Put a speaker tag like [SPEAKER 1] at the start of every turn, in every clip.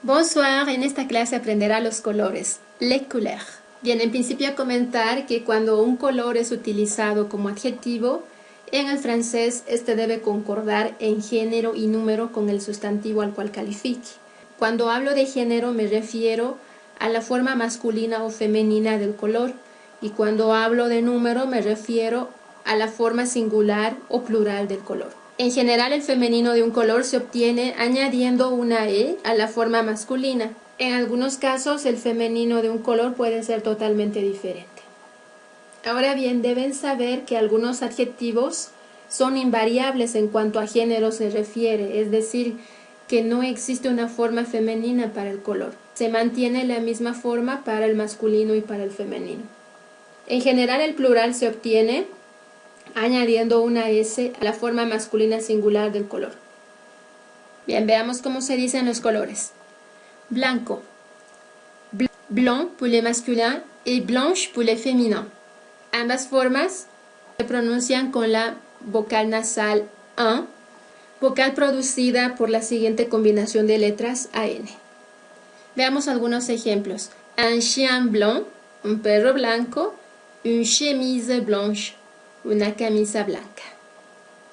[SPEAKER 1] Bonsoir, en esta clase aprenderá los colores, les couleurs. Bien, en principio comentar que cuando un color es utilizado como adjetivo, en el francés este debe concordar en género y número con el sustantivo al cual califique. Cuando hablo de género me refiero a la forma masculina o femenina del color, y cuando hablo de número me refiero a la forma singular o plural del color. En general, el femenino de un color se obtiene añadiendo una E a la forma masculina. En algunos casos, el femenino de un color puede ser totalmente diferente. Ahora bien, deben saber que algunos adjetivos son invariables en cuanto a género se refiere, es decir, que no existe una forma femenina para el color. Se mantiene la misma forma para el masculino y para el femenino. En general, el plural se obtiene añadiendo una S a la forma masculina singular del color. Bien, veamos cómo se dicen los colores. Blanco, blanc pour les masculins et blanche pour les féminins. Ambas formas se pronuncian con la vocal nasal un, vocal producida por la siguiente combinación de letras AN. Veamos algunos ejemplos. Un chien blanc, un perro blanco, une chemise blanche, una camisa blanca.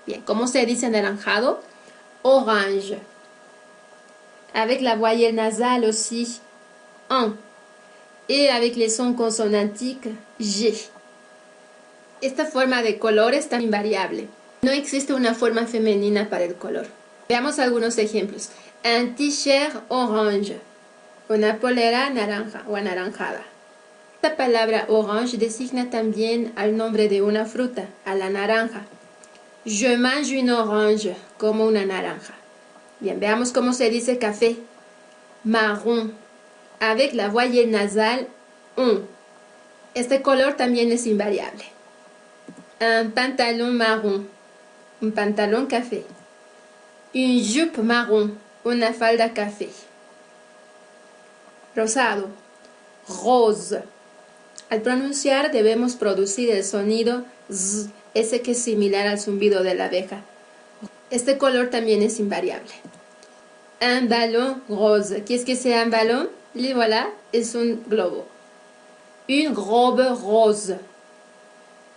[SPEAKER 1] Bien, ¿cómo se dice anaranjado? Orange. Avec la voyelle nasale aussi, un. Et avec les sons consonantiques, G. Esta forma de color es tan invariable. No existe una forma femenina para el color. Veamos algunos ejemplos. Un t-shirt orange, una polera naranja o anaranjada. Esta palabra orange designa también al nombre de una fruta, a la naranja. Je mange une orange, como una naranja. Bien, veamos cómo se dice café. Marron, avec la voyelle nasale on. Este color también es invariable. Un pantalon marron, un pantalón café. Une jupe marron, una falda café. Rosado, rose. Al pronunciar debemos producir el sonido Z, ese que es similar al zumbido de la abeja. Este color también es invariable. Un ballon rose. ¿Qué es que sea un ballon? Y voilà, es un globo. Une robe rose.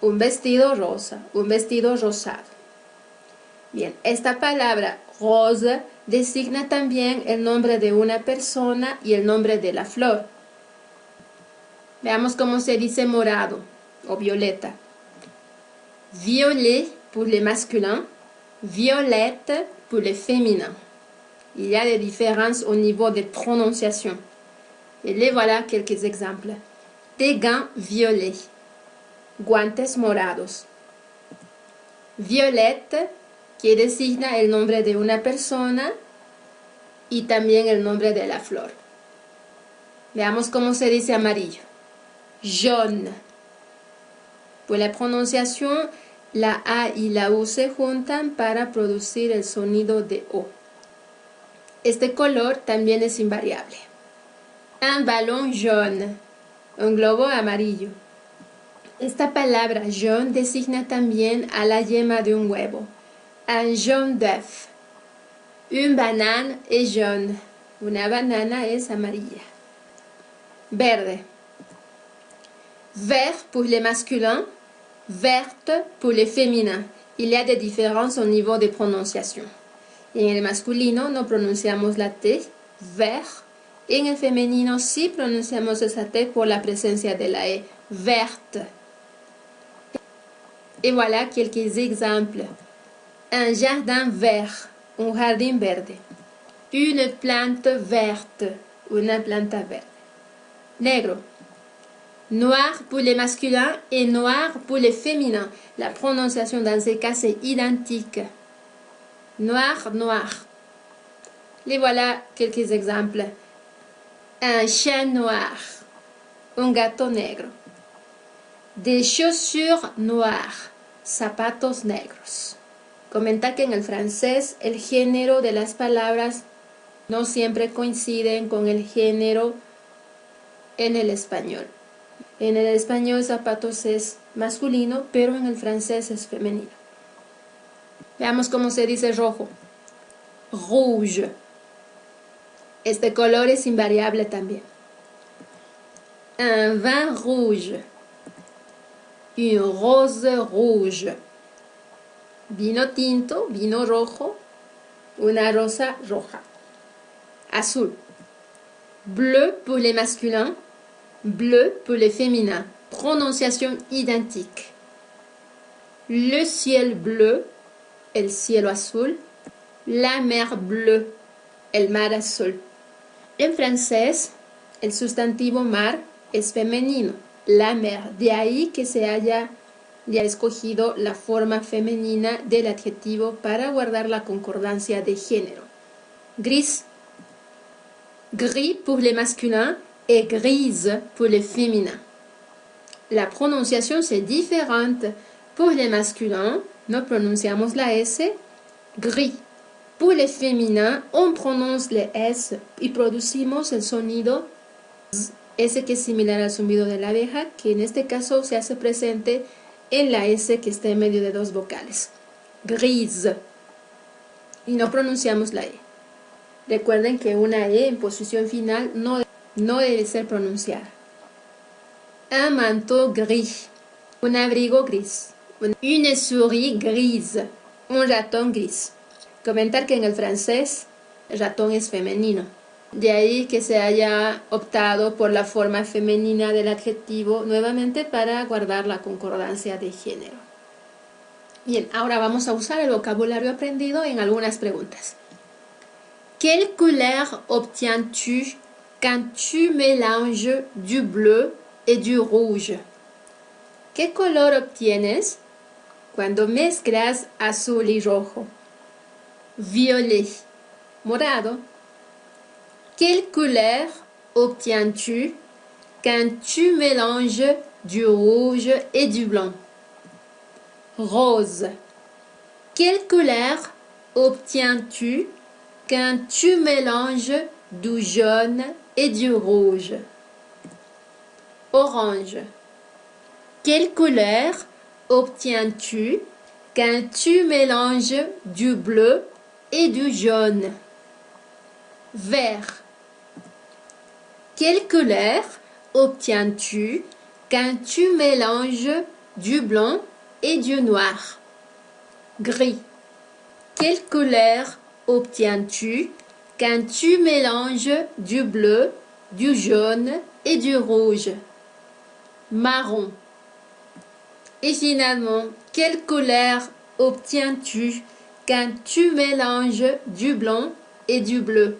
[SPEAKER 1] Un vestido rosa, un vestido rosado. Bien, esta palabra rose designa también el nombre de una persona y el nombre de la flor. Veamos cómo se dice morado o violeta. Violet pour les masculins, violette pour les féminins. Il y a des différences au niveau de prononciation. Et les voilà quelques exemples. Des gants violets, guantes morados. Violette, que designa el nombre de una persona y también el nombre de la flor. Veamos cómo se dice amarillo. Jaune. Pour la prononciación, la A y la U se juntan para producir el sonido de O. Este color también es invariable. Un ballon jaune, un globo amarillo. Esta palabra jaune designa también a la yema de un huevo. Un jaune d'œuf. Une banane est jaune. Una banana es amarilla. Verde. Vert pour les masculins, verte pour les féminins. Il y a des différences au niveau de prononciation. En el masculino no pronunciamos la T, vert. En el femenino sí pronunciamos esa T por la presencia de la E, verte. Et voilà quelques exemples. Un jardin vert, un jardín verde. Une plante verte, una planta verde. Negro. Noir pour les masculins et noir pour les féminins. La prononciation dans ces cas c'est identique. Noir, noir. Les voilà quelques exemples. Un chien noir, un gato negro. Des chaussures noires, zapatos negros. Comenta que en el francés el género de las palabras no siempre coinciden con el género en el español. En el español zapatos es masculino, pero en el francés es femenino. Veamos cómo se dice rojo. Rouge. Este color es invariable también. Un vin rouge. Une rose rouge. Vino tinto, vino rojo, una rosa roja. Azul. Bleu pour les masculins, bleu pour les féminins. Prononciation identique. Le ciel bleu, el cielo azul. La mer bleue, el mar azul. En francés, el sustantivo mar es femenino, la mer. De ahí que se haya ya escogido la forma femenina del adjetivo para guardar la concordancia de género. Gris. Gris pour les masculins et grise pour les féminins. La prononciation c'est différente. Pour les masculins, no pronunciamos la S, gris. Pour les féminins, on prononce le S y producimos el sonido Z, ese que es similar al zumbido de la abeja, que en este caso se hace presente en la S que está en medio de dos vocales. Grise. Y no pronunciamos la E. Recuerden que una E en posición final no debe ser pronunciada. Un manteau gris. Un abrigo gris. Une souris grise. Un ratón gris. Comentar que en el francés ratón es femenino. De ahí que se haya optado por la forma femenina del adjetivo nuevamente para guardar la concordancia de género. Bien, ahora vamos a usar el vocabulario aprendido en algunas preguntas. Quelle couleur obtiens-tu quand tu mélanges du bleu et du rouge? ¿Qué color obtienes cuando mezclas azul y rojo? Violet, morado. Quelle couleur obtiens-tu quand tu mélanges du rouge et du blanc? Rose. Quelle couleur obtiens-tu quand tu mélanges du jaune et du rouge? Orange. Quelle couleur obtiens-tu quand tu mélanges du bleu et du jaune? Vert. Quelle couleur obtiens-tu quand tu mélanges du blanc et du noir? Gris. Quelle couleur obtiens-tu quand tu mélanges du bleu, du jaune et du rouge? Marron. Et finalement, quelle couleur obtiens-tu quand tu mélanges du blanc et du bleu?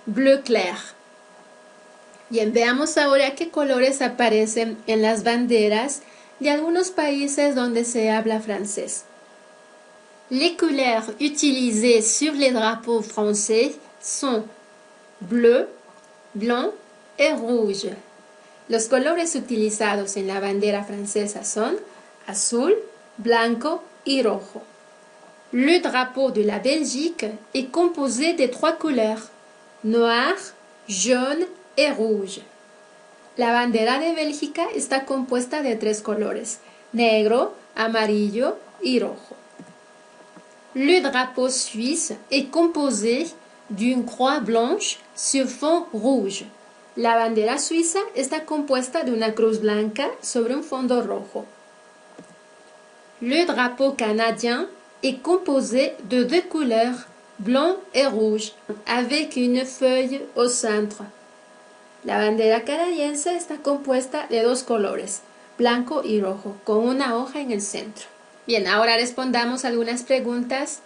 [SPEAKER 1] Bleu clair. Bien, veamos ahora qué colores aparecen en las banderas de algunos países donde se habla francés. Les couleurs utilisées sur les drapeaux français sont bleu, blanc et rouge. Los colores utilizados en la bandera francesa son azul, blanco y rojo. Le drapeau de la Belgique est composé de 3 couleurs, noir, jaune et rouge. La bandera de Bélgica está compuesta de 3 colores, negro, amarillo y rojo. Le drapeau suisse est composé d'une croix blanche sur fond rouge. La bandera suiza está compuesta de una cruz blanca sobre un fondo rojo. Le drapeau canadien est composé de 2 couleurs, blanc et rouge, avec une feuille au centre. La bandera canadiense está compuesta de 2 colores, blanco y rojo, con una hoja en el centro. Bien, ahora respondamos algunas preguntas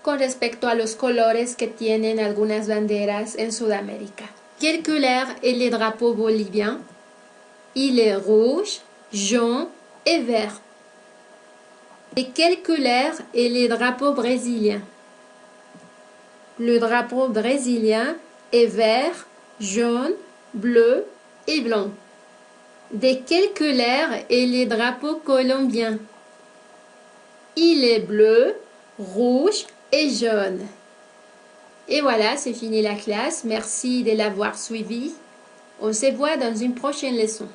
[SPEAKER 1] con respecto a los colores que tienen algunas banderas en Sudamérica. Quelle couleur est le drapeau bolivien? Il est rouge, jaune et vert. Et quelle couleur est le drapeau brésilien? Le drapeau brésilien est vert, jaune, bleu et blanc. De quelle couleur est le drapeau colombien? Il est bleu, rouge et jaune. Et voilà, c'est fini la classe. Merci de l'avoir suivi. On se voit dans une prochaine leçon.